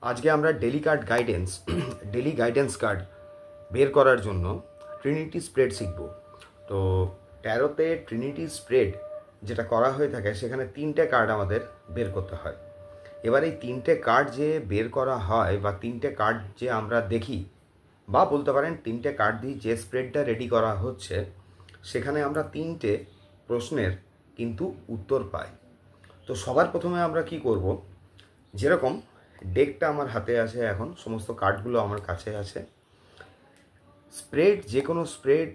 আজকে আমরা daily guidance card বের করার জন্য ট্রিনিটি স্প্রেড শিখব। তো ট্যারোতে ট্রিনিটি স্প্রেড যেটা করা হয়ে থাকে সেখানে তিনটে কার্ড আমাদের বের করতে হয়। এবার এই তিনটে কার্ড যে বের করা হয় বা তিনটে কার্ড যে আমরা দেখি বা বলতে পারেন তিনটে কার্ড দিয়ে যে স্প্রেডটা রেডি করা হচ্ছে সেখানে আমরা তিনটে প্রশ্নের কিন্তু উত্তর পাই। তো সবার প্রথমে আমরা কি করব, যেরকম ডেকটা আমার হাতে আছে, এখন সমস্ত কার্ডগুলো আমার কাছে আছে। যে কোনো স্প্রেড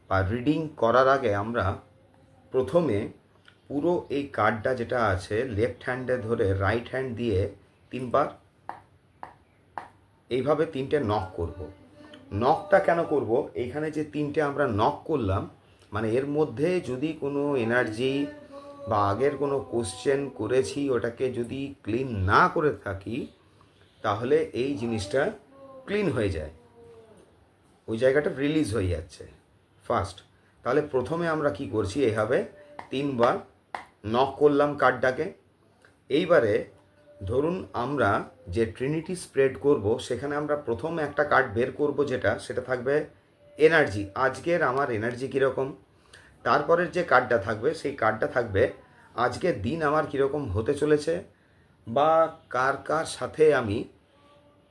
বা রিডিং করার আগে আমরা প্রথমে পুরো এই কার্ডটা যেটা আছে লেফট হ্যান্ডে ধরে রাইট হ্যান্ড দিয়ে তিনবার এইভাবে তিনটে নক করব। নকটা কেন করব? এইখানে যে তিনটে আমরা নক করলাম, মানে এর মধ্যে যদি কোনো এনার্জি বা আগের কোনো কোশ্চেন করেছি ওটাকে যদি ক্লিন না করে থাকি তাহলে এই জিনিসটা ক্লিন হয়ে যায়, ওই জায়গাটা রিলিজ হয়ে যাচ্ছে ফার্স্ট। তাহলে প্রথমে আমরা কি করছি, এইভাবে তিনবার নক করলাম কার্ডটাকে। এইবারে ধরুন আমরা যে ট্রিনিটি স্প্রেড করব সেখানে আমরা প্রথম একটা কার্ড বের করব, সেটা থাকবে এনার্জি, আজকের আমার এনার্জি কীরকম। তারপরের যে কার্ডটা থাকবে সেই কার্ডটা থাকবে আজকের দিন আমার কীরকম হতে চলেছে, বা কার কার সাথে আমি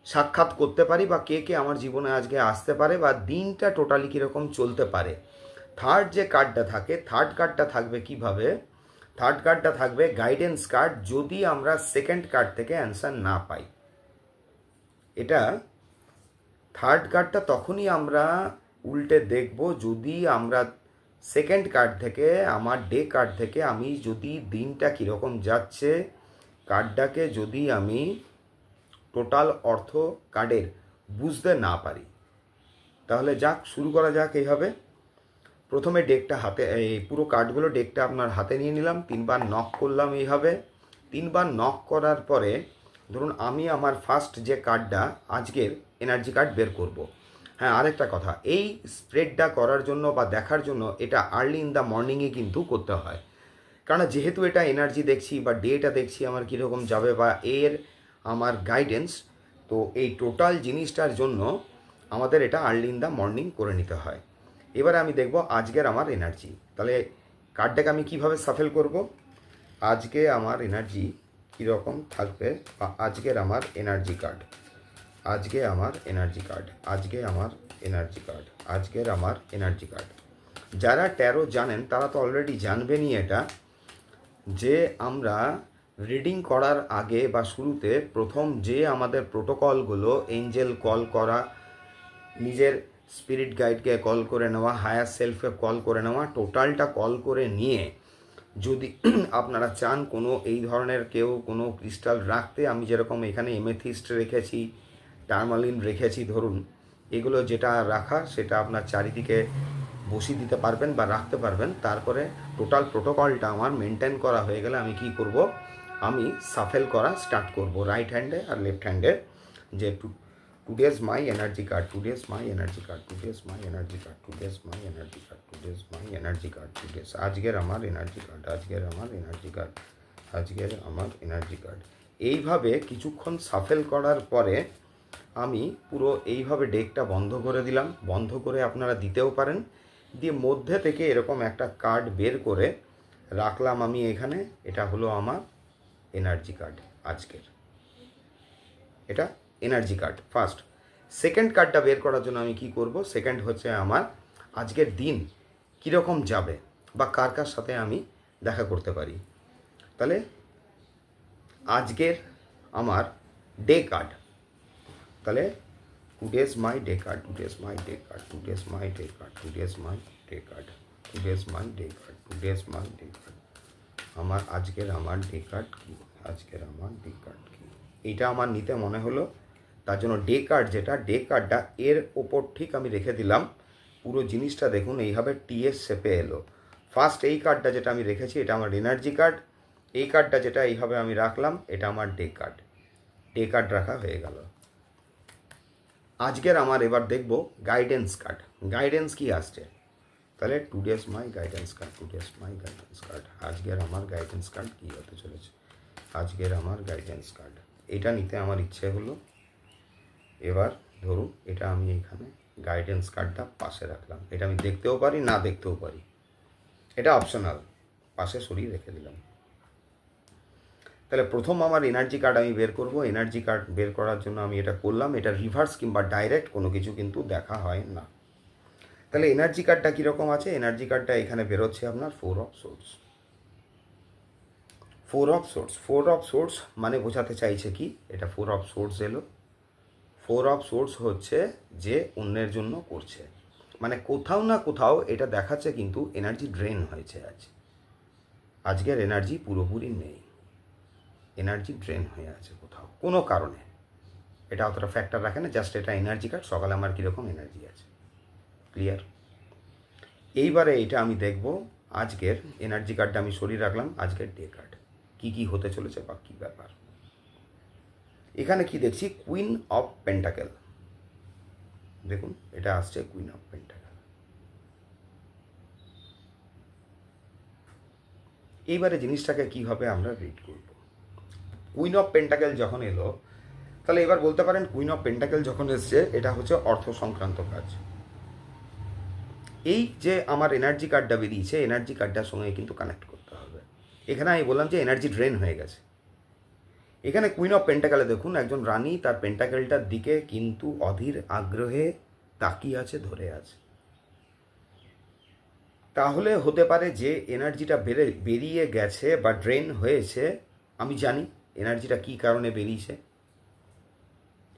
সাক্ষাৎ করতে পারি, বা কে কে আমার জীবনে আজকে আসতে পারে, বা দিনটা টোটালি কীরকম চলতে পারে। থার্ড যে কার্ডটা থাকে, থার্ড কার্ডটা থাকবে কিভাবে, থার্ড কার্ডটা থাকবে গাইডেন্স কার্ড, যদি আমরা সেকেন্ড কার্ড থেকে অ্যান্সার না পাই। এটা থার্ড কার্ডটা তখনই আমরা উল্টে দেখব যদি আমরা সেকেন্ড কার্ড থেকে, আমার ডে কার্ড থেকে আমি যদি দিনটা কীরকম যাচ্ছে কার্ডটাকে যদি আমি টোটাল অর্থ কার্ডের বুঝতে না পারি। তাহলে শুরু করা যাক এইভাবে। প্রথমে ডেকটা হাতে, এই পুরো কার্ডগুলো ডেকটা আপনার হাতে নিয়ে নিলাম, তিনবার নক করলাম এইভাবে। তিনবার নক করার পরে ধরুন আমি আমার ফার্স্ট যে কার্ডটা আজকের এনার্জি কার্ড বের করব। হ্যাঁ, আরেকটা কথা, এই স্প্রেডটা করার জন্য বা দেখার জন্য এটা আর্লি ইন দ্য মর্নিংয়ে কিন্তু করতে হয়, কারণ যেহেতু এটা এনার্জি দেখছি বা ডেটা দেখছি আমার কীরকম যাবে বা এর আমার গাইডেন্স, তো এই টোটাল জিনিসটার জন্য আমাদের এটা আর্লি ইন দ্য মর্নিং করে নিতে হয়। এবারে আমি দেখব আজকের আমার এনার্জি। তাহলে কার্ডটাকে আমি কিভাবে সাফেল করব, আজকে আমার এনার্জি কীরকম থাকবে, বা আজকের আমার এনার্জি কার্ড, আজকে আমার এনার্জি কার্ড, আজকে আমার এনার্জি কার্ড, আজকের আমার এনার্জি কার্ড। যারা ট্যারো জানেন তারা তো অলরেডি জানবেনই এটা, যে আমরা রিডিং করার আগে বা শুরুতে প্রথম যে আমাদের প্রোটোকলগুলো, এঞ্জেল কল করা, নিজের স্পিরিট গাইডকে কল করে নেওয়া, হায়ার সেলফকে কল করে নেওয়া, টোটালটা কল করে নিয়ে যদি আপনারা চান কোনো এই ধরনের কেউ কোনো ক্রিস্টাল রাখতে, আমি যেরকম এখানে এমেথিস্ট রেখেছি, টার্মালিন রেখেছি, ধরুন এগুলো যেটা রাখার সেটা আপনার চারিদিকে বসিয়ে দিতে পারবেন বা রাখতে পারবেন। তারপরে টোটাল প্রোটোকলটা আমার মেনটেন করা হয়ে গেলে আমি কি করব, আমি সাফেল করা স্টার্ট করব রাইট হ্যান্ডে আর লেফট হ্যান্ডে, যে today's my energy card, today's my energy card, today's my energy card, today's my energy card, today's my energy card, today's আজকের আমার এনার্জি কার্ড, আজকের আমার এনার্জি কার্ড, আজকের আমার এনার্জি কার্ড। এইভাবে কিছুক্ষণ সাফেল করার পরে আমি পুরো এইভাবে ডেকটা বন্ধ করে দিলাম। বন্ধ করে আপনারা দিতেও পারেন, দিয়ে মধ্যে থেকে এরকম একটা কার্ড বের করে রাখলাম আমি এখানে। এটা হলো আমার এনার্জি কার্ড আজকের, এটা এনার্জি কার্ড ফার্স্ট। সেকেন্ড কার্ডটা বের করার জন্য আমি কি করব, সেকেন্ড হচ্ছে আমার আজকের দিন কীরকম যাবে বা কার কার সাথে আমি দেখা করতে পারি। তাহলে আজকের আমার ডে কার্ড, তাহলে টুডেজ মাই ডে কার্ড, টুডেজ মাই ডে কার্ড, টুডেজ মাই ডে কার্ড, টুডেজ মাই ডে কার্ড, টুডেজ মাই ডে কার্ড, টুডেজ মাই ডে কার্ড। আমার আজকের আমার ডে কার্ড কী, আজকের আমার ডে কার্ড কী, এইটা আমার নিতে মনে হলো, তার জন্য ডে কার্ড যেটা, ডে কার্ডটা এর ওপর ঠিক আমি রেখে দিলাম। পুরো জিনিসটা দেখুন এইভাবে টিএস শেপে এলো। ফার্স্ট এই কার্ডটা যেটা আমি রেখেছি এটা আমার এনার্জি কার্ড, এই কার্ডটা যেটা এইভাবে আমি রাখলাম এটা আমার ডে কার্ড, ডে কার্ড রাখা হয়ে গেল। আজকের আমার এবার দেখব গাইডেন্স কার্ড, গাইডেন্স কি আসছে। তাহলে টুডেজ মাই গাইডেন্স কার্ড, টুডেজ মাই গাইডেন্স কার্ড, আজকের আমার গাইডেন্স কার্ড কী হতে চলেছে, আজকের আমার গাইডেন্স কার্ড, এটা নিতে আমার ইচ্ছে হলো। এবার ধরুন এটা আমি এখানে গাইডেন্স কার্ডটা পাশে রাখলাম, এটা আমি দেখতেও পারি না দেখতেও পারি, এটা অপশনাল, পাশে সরিয়ে রেখে দিলাম। তাহলে প্রথম আমার এনার্জি কার্ড আমি বের করব। এনার্জি কার্ড বের করার জন্য আমি এটা করলাম। এটা রিভার্স কিংবা ডাইরেক্ট কোনো কিছু কিন্তু দেখা হয় না। তাহলে এনার্জি কার্ডটা কীরকম আছে? এনার্জি কার্ডটা এখানে বেরোচ্ছে আপনার 4 of swords. 4 of swords, 4 of swords মানে বোঝাতে চাইছে কি? এটা 4 অফ সোর্স এলো। 4 অফ সোর্স হচ্ছে যে অন্যের জন্য করছে, মানে কোথাও না কোথাও এটা দেখাচ্ছে কিন্তু এনার্জি ড্রেন হয়েছে। আজকের এনার্জি পুরোপুরি নেই, এনার্জি ড্রেন হয়ে আছে কোথাও কোনো কারণে। এটা অতটা ফ্যাক্টর রাখে না, জাস্ট এটা এনার্জি কার্ড, সকালে আমার কীরকম এনার্জি আছে। ক্লিয়ার? এইবারে এটা আমি দেখব। আজকের এনার্জি কার্ডটা আমি সরিয়ে রাখলাম। আজকের ডে কার্ড কী কী হতে চলেছে বা কী ব্যাপার। এখানে কি দেখছি? Queen of pentacle. দেখুন এটা আসছে কুইন অফ পেন্টাকেল। এইবারে জিনিসটাকে কীভাবে আমরা রিড করব? কুইন অফ পেন্টাকেল যখন এলো, তাহলে এবার বলতে পারেন কুইন অফ পেন্টাকেল যখন এসছে, এটা হচ্ছে অর্থ সংক্রান্ত কাজ। এই যে আমার এনার্জি কার্ডটা বেরিয়েছে, এনার্জি কার্ডটার সঙ্গে কিন্তু কানেক্ট করতে হবে। এখানে আমি বললাম যে এনার্জি ড্রেন হয়ে গেছে। এখানে কুইন অফ পেন্টাকেলে দেখুন একজন রানী তার পেন্টাকেলটার দিকে কিন্তু অধীর আগ্রহে তাকিয়ে আছে, ধরে আছে। তাহলে হতে পারে যে এনার্জিটা বেরিয়ে গেছে বা ড্রেন হয়েছে, আমি জানি এনার্জিটা কী কারণে বেরিয়েছে,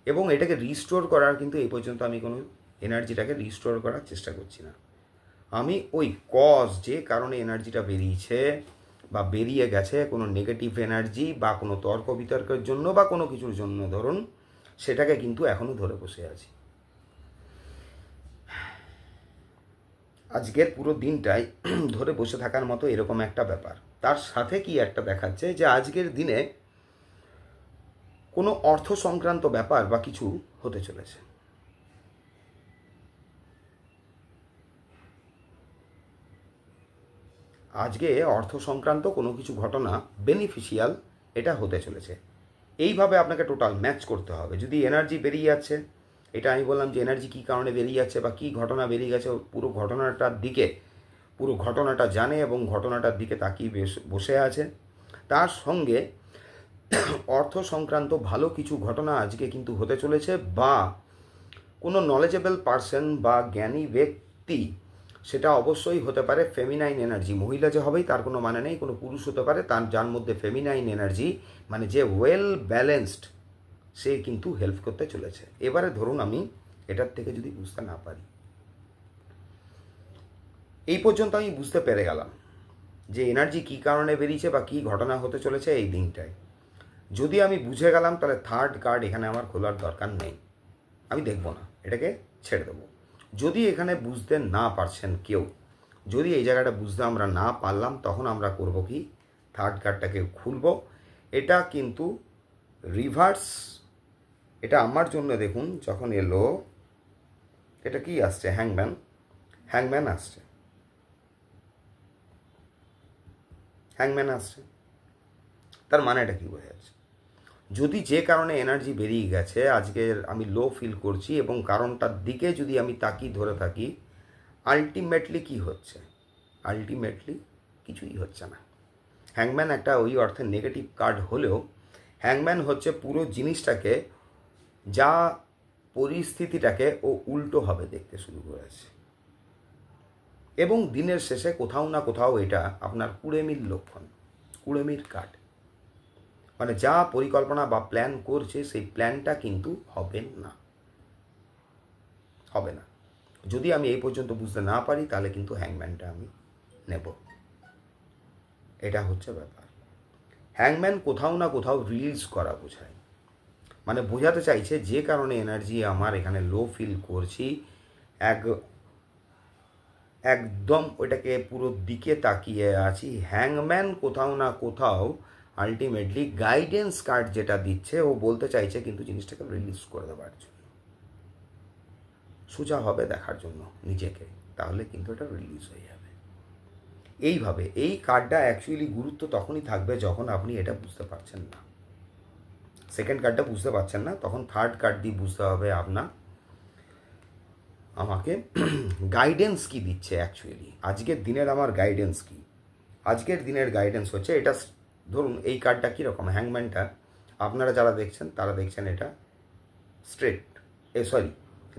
এবং এটাকে রিস্টোর করার কিন্তু এই পর্যন্ত আমি কোনো এনার্জিটাকে রিস্টোর করার চেষ্টা করছি না। আমি ওই কজ, যে কারণে এনার্জিটা বেরিয়েছে বা বেরিয়ে গেছে, কোনো নেগেটিভ এনার্জি বা কোনো তর্ক বিতর্কের জন্য বা কোনো কিছুর জন্য ধরুন, সেটাকে কিন্তু এখনও ধরে বসে আছি। আজকের পুরো দিনটাই ধরে বসে থাকার মতো এরকম একটা ব্যাপার। তার সাথে কি একটা দেখাচ্ছে যে আজকের দিনে কোনো অর্থ সংক্রান্ত ব্যাপার বা কিছু হতে চলেছে। আজকে অর্থ সংক্রান্ত কোনো কিছু ঘটনা বেনিফিশিয়াল এটা হতে চলেছে। এইভাবে আপনাকে টোটাল ম্যাচ করতে হবে। যদি এনার্জি বেরিয়ে যাচ্ছে, এটা আমি বললাম যে এনার্জি কী কারণে বেরিয়ে যাচ্ছে বা কী ঘটনা বেরিয়ে গেছে, পুরো ঘটনাটার দিকে, পুরো ঘটনাটা জানে এবং ঘটনাটার দিকে তাকিয়ে বসে আছে। তার সঙ্গে অর্থ সংক্রান্ত ভালো কিছু ঘটনা আজকে কিন্তু হতে চলেছে, বা কোনো নলেজেবল পারসন বা জ্ঞানী ব্যক্তি, সেটা অবশ্যই হতে পারে ফেমিনাইন এনার্জি। মহিলা যে হবেই তার কোনো মানে নেই, কোনো পুরুষ হতে পারে, তার যার মধ্যে ফেমিনাইন এনার্জি, মানে যে ওয়েল ব্যালেন্সড, সে কিন্তু হেল্প করতে চলেছে। এবারে ধরুন আমি এটার থেকে যদি বুঝতে না পারি, এই পর্যন্ত আমি বুঝতে পেরে গেলাম যে এনার্জি কী কারণে বেরিয়েছে বা কী ঘটনা হতে চলেছে এই দিনটায়। যদি আমি বুঝে গেলাম, তাহলে থার্ড কার্ড এখানে আমার খোলার দরকার নেই, আমি দেখব না, এটাকে ছেড়ে দেবো। যদি এখানে বুঝতে না পারছেন কেউ, যদি এই জায়গাটা বুঝতে আমরা না পারলাম, তখন আমরা করব কি? থার্ড কার্ডটাকে খুলব। এটা কিন্তু রিভার্স। এটা আমার জন্য দেখুন যখন এলো, এটা কি আসছে? হ্যাংম্যান। হ্যাংম্যান আসছে, হ্যাংম্যান আসছে। তার মানে এটা কি বোঝা যাচ্ছে? যদি যে কারণে এনার্জি বেরিয়ে গেছে, আজকে আমি লো ফিল করছি এবং কারণটার দিকে যদি আমি তাকিয়ে ধরে থাকি, আলটিমেটলি কি হচ্ছে? আলটিমেটলি কিছুই হচ্ছে না। হ্যাংম্যান একটা ওই অর্থে নেগেটিভ কার্ড হলেও, হ্যাংম্যান হচ্ছে পুরো জিনিসটাকে, যা পরিস্থিতিটাকে ও উল্টোভাবে দেখতে শুরু করেছে, এবং দিনের শেষে কোথাও না কোথাও এটা আপনার কুড়েমির লক্ষণ, কুড়েমির কার্ড। মানে যা পরিকল্পনা বা প্ল্যান করছে, সেই প্ল্যানটা কিন্তু হবে না, হবে না। যদি আমি এই পর্যন্ত বুঝতে না পারি, তাহলে কিন্তু হ্যাংম্যানটা আমি নেব। এটা হচ্ছে ব্যাপার। হ্যাংম্যান কোথাও না কোথাও রিলিজ করা বোঝায়, মানে বোঝাতে চাইছে যে কারণে এনার্জি আমার এখানে লো ফিল করছি, একদম ওইটাকে পুরো দিকে তাকিয়ে আছি। হ্যাংম্যান কোথাও না কোথাও আলটিমেটলি গাইডেন্স কার্ড যেটা দিচ্ছে, ও বলতে চাইছে কিন্তু জিনিসটাকে রিলিজ করে দেওয়ার জন্য, সোজা হবে দেখার জন্য নিজেকে, তাহলে কিন্তু এটা রিলিজ হয়ে যাবে। এইভাবে এই কার্ডটা অ্যাকচুয়ালি গুরুত্ব তখনই থাকবে যখন আপনি এটা বুঝতে পারছেন না। সেকেন্ড কার্ডটা বুঝতে পারছেন না, তখন থার্ড কার্ড দিয়ে বুঝতে হবে আমাকে গাইডেন্স কি দিচ্ছে অ্যাকচুয়ালি, আজকের দিনের আমার গাইডেন্স কি। আজকের দিনের গাইডেন্স হচ্ছে এটা, ধরুন এই কার্ডটা কীরকম, হ্যাংম্যানটা আপনারা যারা দেখছেন তারা দেখছেন এটা স্ট্রেট,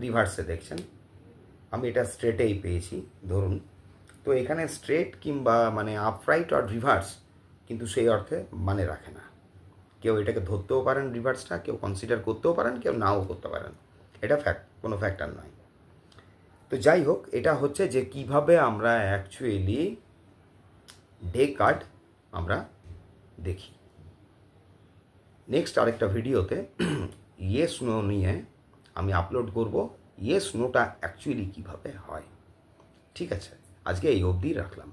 রিভার্সে দেখছেন, আমি এটা স্ট্রেটেই পেয়েছি ধরুন। তো এখানে স্ট্রেট কিংবা মানে আপরাইট আর রিভার্স কিন্তু সেই অর্থে মানে রাখে না। কেউ এটাকে ধরতেও পারেন রিভার্সটা, কেউ কনসিডার করতেও পারেন, কেউ নাও করতে পারেন, এটা কোনো ফ্যাক্টর নয়। তো যাই হোক, এটা হচ্ছে যে কিভাবে আমরা অ্যাকচুয়ালি ডে কার্ড আমরা দেখি। নেক্সট আরেকটা ভিডিওতে ইয়েস নো নিয়ে আমি আপলোড করব, ইয়েস নোটা অ্যাকচুয়ালি কীভাবে হয়। ঠিক আছে, আজকে এই অবধি রাখলাম।